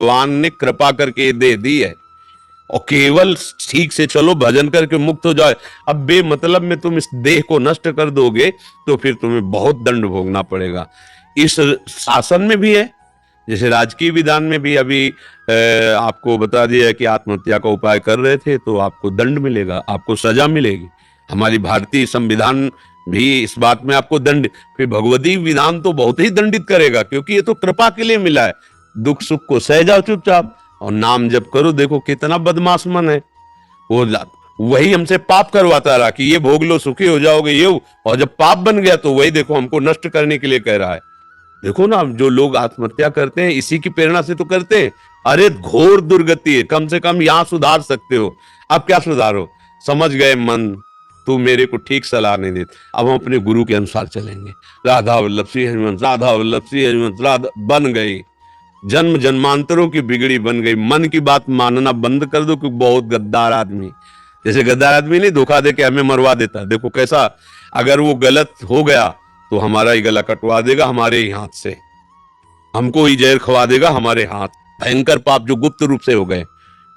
भगवान ने कृपा करके दे दी है और केवल ठीक से चलो, भजन करके मुक्त हो जाए। अब बेमतलब में तुम इस देह को नष्ट कर दोगे तो फिर तुम्हें बहुत दंड भोगना पड़ेगा। इस शासन में भी है, जैसे राजकीय विधान में भी अभी आपको बता दिया कि आत्महत्या का उपाय कर रहे थे तो आपको दंड मिलेगा, आपको सजा मिलेगी। हमारी भारतीय संविधान भी इस बात में आपको दंड, फिर भगवती विधान तो बहुत ही दंडित करेगा, क्योंकि ये तो कृपा के लिए मिला है। दुख सुख को सह जाओ चुपचाप और नाम जप करो। देखो कितना बदमाश मन है वो, वही हमसे पाप करवाता रहा कि ये भोग लो सुखी हो जाओगे ये, और जब पाप बन गया तो वही देखो हमको नष्ट करने के लिए कह रहा है। देखो ना, जो लोग आत्महत्या करते हैं इसी की प्रेरणा से तो करते हैं। अरे घोर दुर्गति है, कम से कम यहां सुधार सकते हो। अब क्या सुधारो? समझ गए मन, तू मेरे को ठीक सलाह नहीं देती, अब हम अपने गुरु के अनुसार चलेंगे। राधा वल्लभ श्री हरिवंश, राधा वल्लभ श्री हरिवंश, राधा बन गई। जन्म जन्मांतरों की बिगड़ी बन गई। मन की बात मानना बंद कर दो, क्योंकि बहुत गद्दार आदमी, जैसे गद्दार आदमी नहीं धोखा दे के हमें मरवा देता, देखो कैसा, अगर वो गलत हो गया तो हमारा ही गला कटवा देगा हमारे ही हाथ से, हमको ही जहर खवा देगा हमारे हाथ। भयंकर पाप जो गुप्त रूप से हो गए,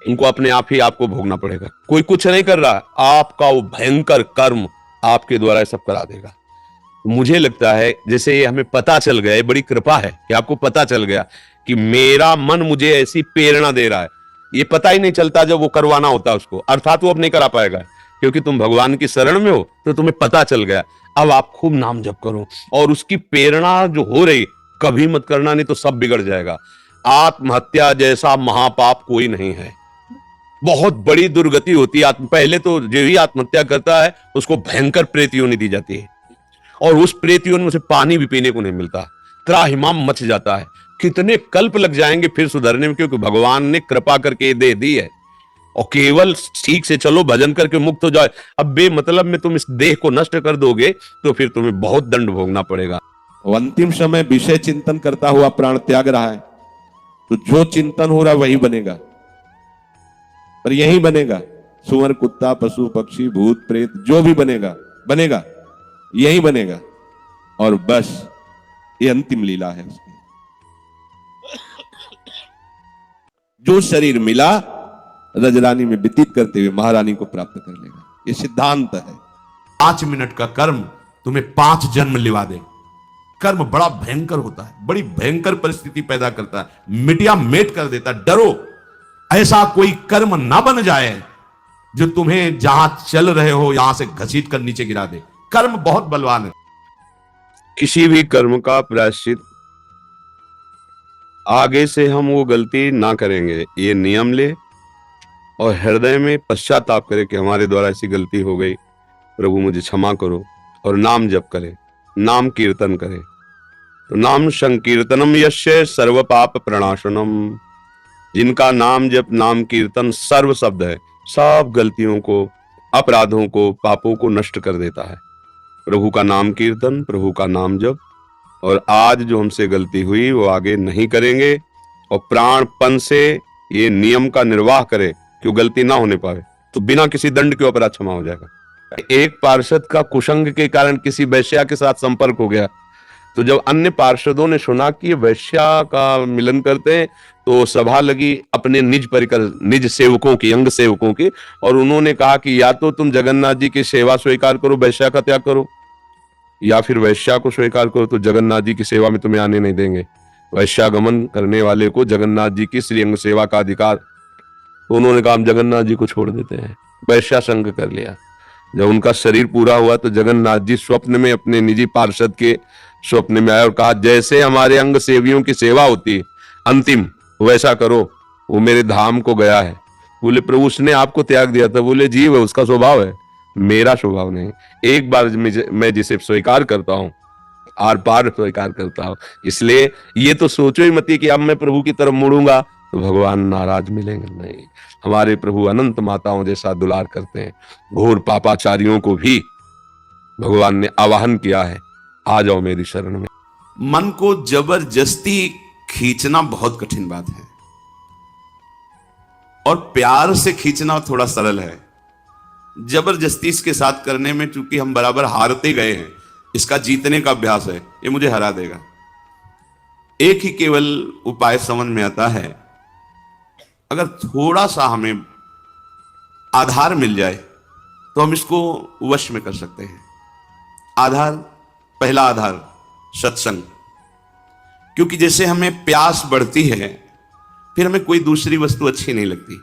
इनको अपने आप ही आपको भोगना पड़ेगा। कोई कुछ नहीं कर रहा, आपका वो भयंकर कर्म आपके द्वारा ये सब करा देगा। मुझे लगता है जैसे ये हमें पता चल गया, ये बड़ी कृपा है कि आपको पता चल गया कि मेरा मन मुझे ऐसी प्रेरणा दे रहा है। ये पता ही नहीं चलता जब वो करवाना होता उसको, अर्थात वो अब नहीं करा पाएगा, क्योंकि तुम भगवान की शरण में हो तो तुम्हें पता चल गया। अब आप खूब नाम जप करो और उसकी प्रेरणा जो हो रही कभी मत करना, नहीं तो सब बिगड़ जाएगा। आत्महत्या जैसा महापाप कोई नहीं है, बहुत बड़ी दुर्गति होती है। पहले तो जो ही आत्महत्या करता है उसको भयंकर प्रेत योनि दी जाती है, और उस प्रेत योनि में से पानी भी पीने को नहीं मिलता, त्राहिमाम मच जाता है। कितने कल्प लग जाएंगे फिर सुधरने में, क्योंकि भगवान ने कृपा करके दे दी है और केवल ठीक से चलो, भजन करके मुक्त हो जाए। अब बेमतलब में तुम इस देह को नष्ट कर दोगे तो फिर तुम्हें बहुत दंड भोगना पड़ेगा। अंतिम समय विषय चिंतन करता हुआ प्राण त्याग रहा है, तो जो चिंतन हो रहा वही बनेगा, पर यही बनेगा। सुअर, कुत्ता, पशु, पक्षी, भूत, प्रेत जो भी बनेगा बनेगा, यही बनेगा। और बस ये अंतिम लीला है उसकी। जो शरीर मिला रजरानी में व्यतीत करते हुए महारानी को प्राप्त कर लेगा, ये सिद्धांत है। 5 मिनट का कर्म तुम्हें 5 जन्म लिवा दे। कर्म बड़ा भयंकर होता है, बड़ी भयंकर परिस्थिति पैदा करता है, मिटिया मेट कर देता है। डरो ऐसा कोई कर्म ना बन जाए जो तुम्हें जहां चल रहे हो यहां से घसीट कर नीचे गिरा दे। कर्म बहुत बलवान है। किसी भी कर्म का प्रायश्चित आगे से हम वो गलती ना करेंगे, ये नियम ले और हृदय में पश्चाताप करे कि हमारे द्वारा ऐसी गलती हो गई, प्रभु मुझे क्षमा करो, और नाम जप करे, नाम कीर्तन करे। तो नाम संकीर्तनम यस्य सर्व पाप प्रणाशनम, जिनका नाम जप नाम कीर्तन सर्व शब्द है, सब गलतियों को, अपराधों को, पापों को नष्ट कर देता है। प्रभु का नाम कीर्तन, प्रभु का नाम जप, और आज जो हमसे गलती हुई वो आगे नहीं करेंगे, और प्राणपन से ये नियम का निर्वाह करे कि वो गलती ना होने पाए, तो बिना किसी दंड के अपराध क्षमा हो जाएगा। एक पार्षद का कुसंग के कारण किसी वैश्या के साथ संपर्क हो गया, तो जब अन्य पार्षदों ने सुना कि ये वैश्या का मिलन करते हैं, तो सभा लगी अपने निज परिकर, निज सेवकों की, अंग सेवकों की, और उन्होंने कहा कि या तो तुम जगन्नाथ जी की सेवा स्वीकार करो, वैश्या का त्याग करो, या फिर वैश्या को स्वीकार करो तो जगन्नाथ जी की सेवा में तुम्हें आने नहीं देंगे। वैश्यागमन करने वाले को जगन्नाथ जी की श्रीअंग सेवा का अधिकार। तो उन्होंने कहा हम जगन्नाथ जी को छोड़ देते हैं, वैश्या संग कर लिया। जब उनका शरीर पूरा हुआ तो जगन्नाथ जी स्वप्न में अपने निजी पार्षद के स्वप्न में आए और कहा जैसे हमारे अंग सेवियों की सेवा होती है अंतिम, वैसा करो, वो मेरे धाम को गया है। बोले प्रभु उसने आपको त्याग दिया था। बोले जीव है, उसका स्वभाव है, मेरा स्वभाव नहीं। एक बार मैं जिसे स्वीकार करता हूं आर पार स्वीकार करता हूं, इसलिए ये तो सोचो ही मत कि अब मैं प्रभु की तरफ मुड़ूंगा तो भगवान नाराज मिलेंगे, नहीं। हमारे प्रभु अनंत माताओं जैसा दुलार करते हैं। घोर पापाचारियों को भी भगवान ने आवाहन किया है, आ जाओ मेरी शरण में। मन को जबरदस्ती खींचना बहुत कठिन बात है, और प्यार से खींचना थोड़ा सरल है। जबरदस्ती इसके साथ करने में चूंकि हम बराबर हारते गए हैं, इसका जीतने का अभ्यास है, ये मुझे हरा देगा। एक ही केवल उपाय समझ में आता है अगर थोड़ा सा हमें आधार मिल जाए तो हम इसको वश में कर सकते हैं। आधार, पहला आधार सत्संग। क्योंकि जैसे हमें प्यास बढ़ती है फिर हमें कोई दूसरी वस्तु अच्छी नहीं लगती।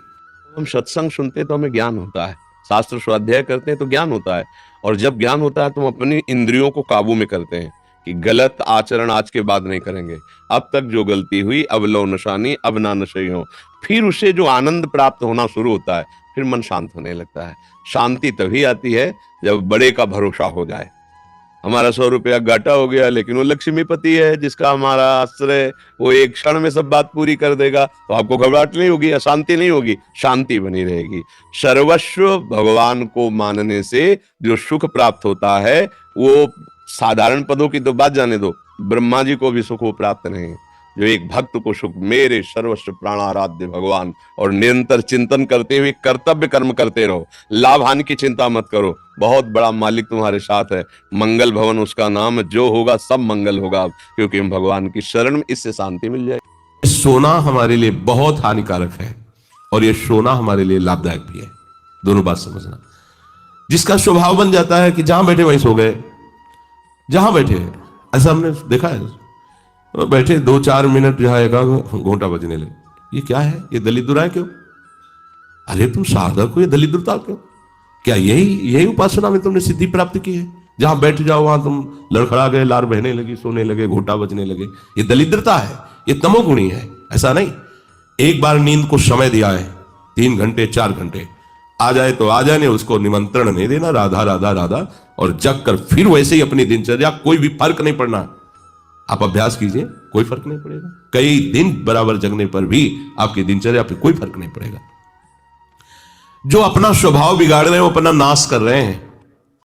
हम सत्संग सुनते तो हमें ज्ञान होता है, शास्त्र स्वाध्याय करते हैं तो ज्ञान होता है, और जब ज्ञान होता है तो हम अपनी इंद्रियों को काबू में करते हैं कि गलत आचरण आज के बाद नहीं करेंगे, अब तक जो गलती हुई अब लो नशानी अब ना नशे हो। फिर उसे जो आनंद प्राप्त होना शुरू होता है, फिर मन शांत होने लगता है। शांति तभी आती है जब बड़े का भरोसा हो जाए। हमारा 100 रुपया घाटा हो गया, लेकिन वो लक्ष्मीपति है जिसका हमारा आश्रय, वो एक क्षण में सब बात पूरी कर देगा, तो आपको घबराहट नहीं होगी, अशांति नहीं होगी, शांति बनी रहेगी। सर्वस्व भगवान को मानने से जो सुख प्राप्त होता है, वो साधारण पदों की तो बात जाने दो, ब्रह्मा जी को भी सुख वो प्राप्त नहीं। जो एक भक्त को सुख, मेरे सर्वस्व प्राणाराध्य भगवान, और निरंतर चिंतन करते हुए कर्तव्य कर्म करते रहो, लाभ हानि की चिंता मत करो, बहुत बड़ा मालिक तुम्हारे साथ है। मंगल भवन उसका नाम, जो होगा सब मंगल होगा, क्योंकि हम भगवान की शरण में, इससे शांति मिल जाए। सोना हमारे लिए बहुत हानिकारक है और ये सोना हमारे लिए लाभदायक भी है, दोनों बात समझना। जिसका स्वभाव बन जाता है कि जहां बैठे वहीं सो गए, जहां बैठे, ऐसा हमने देखा है, बैठे 2-4 मिनट जहां एक घंटा बजने लगे, ये क्या है, ये दलिद्र है क्यों? अरे तुम साधक हो, ये दलिद्रता क्यों? क्या यही उपासना में तुमने सिद्धि प्राप्त की है? जहां बैठ जाओ वहां तुम लड़खड़ा गए, लार बहने लगी, सोने लगे, घोटा बजने लगे, ये दलिद्रता है, ये तमोगुणी है। ऐसा नहीं, एक बार नींद को समय दिया है 3 घंटे 4 घंटे, आ जाए तो आ जाने, उसको निमंत्रण नहीं देना, राधा राधा राधा, और जग कर फिर वैसे ही अपनी दिनचर्या, कोई भी फर्क नहीं पड़ना। आप अभ्यास कीजिए, कोई फर्क नहीं पड़ेगा। कई दिन बराबर जगने पर भी आपकी दिनचर्या पे कोई फर्क नहीं पड़ेगा। जो अपना स्वभाव बिगाड़ रहे हैं वो अपना नाश कर रहे हैं।